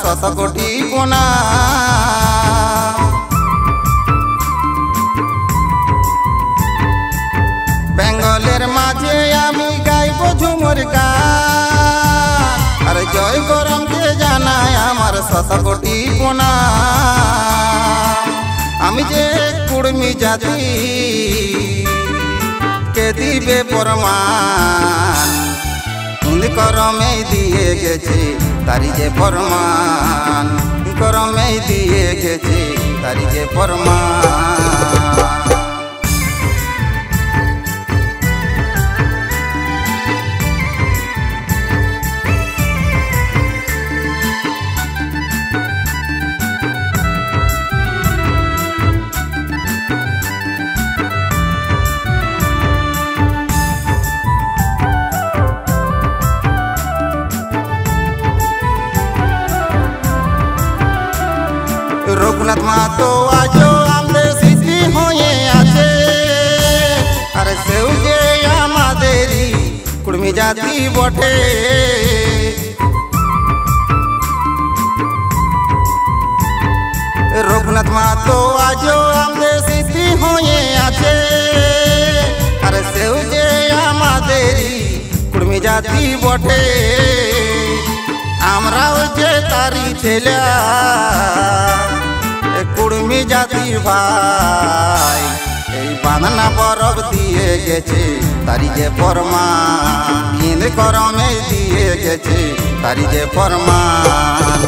শত কোটি পোনা। বেঙ্গলের মাঝে আমি গাইব ঝুমুর গান, আর জয় গরমকে জানাই আমার শত কোটি পোনা। আমি যে কুড়মি জাতি কে দিবে প্রমাণ, হিন্দ করমে দিয়ে গেছে তারি যে প্রমাণ, করমে দিয়ে গেছে তারি যে প্রমাণ। রঘুনাথ মাহাতো আজও আমাদের স্মৃতি হয়ে আছে, আর সেও যে আমাদেরই কুড়মি জাতি বটে। রঘুনাথ মাহাতো আজও আমাদের স্মৃতি হয়ে আছে, আর সেও যে আমাদেরই কুড়মি জাতি বটে। আমরাও যে তারি ছেলে কুড়মি জাতির ভাই, এই বাঁধনা বরফ দিয়ে গেছে তারি যে প্রমাণ, হিন্দ করমে দিয়ে গেছে তারি যে প্রমাণ।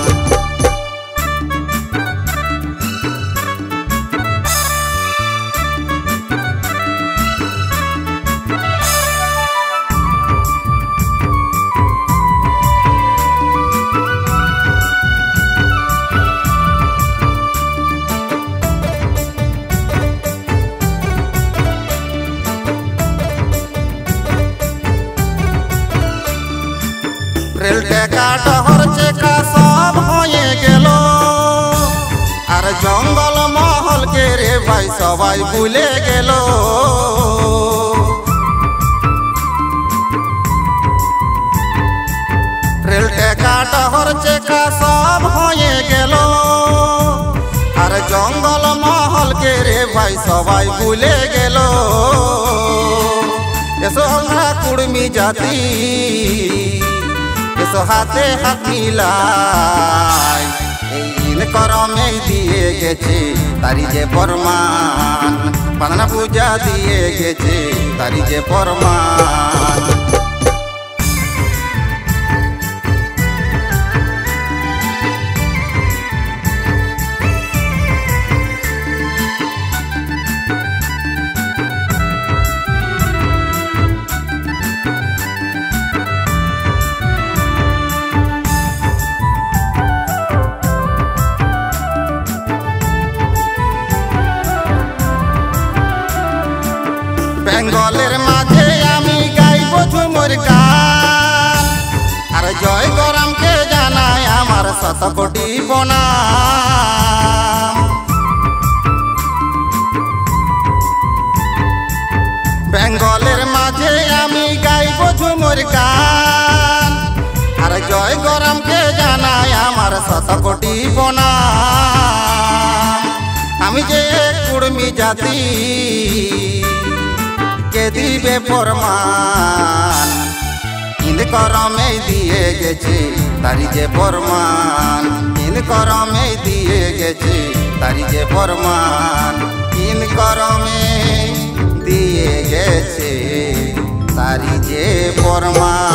রেল টেকা টহর চেকা সব হয়ে গেল, আর জঙ্গল মহল কে রে ভাই সবাই ভুলে গেল। রেল টেকা টহর চেকা সব হয়ে গেল, আর জঙ্গল মহল কে রে ভাই সবাই ভুলে গেল। এসো আমরা কুড়মি জাতি, এসো হাতে হাত মিলাই, এই হিন্দ করমে দিয়ে গেছে তারি যে প্রমাণ, বাঁধনা পূজা দিয়ে গেছে তারি যে প্রমাণ। বেঙ্গলের মাঝে আমি গাইব ঝুমুর গান, আর জয় গরমকে জানাই আমার শত কোটি প্রণাম। বেঙ্গলের মাঝে আমি গাইব ঝুমুর গান, আর জয় গরমকে জানাই আমার শত কোটি প্রণাম। আমি যে কুড়মি জাতি কে দিবে প্রমাণ, হিন্দ করমে দিয়ে গেছে তারি যে প্রমাণ, হিন্দ করমে দিয়ে গেছে তারি যে প্রমাণ, হিন্দ করমে দিয়ে গেছে তারি যে প্রমাণ।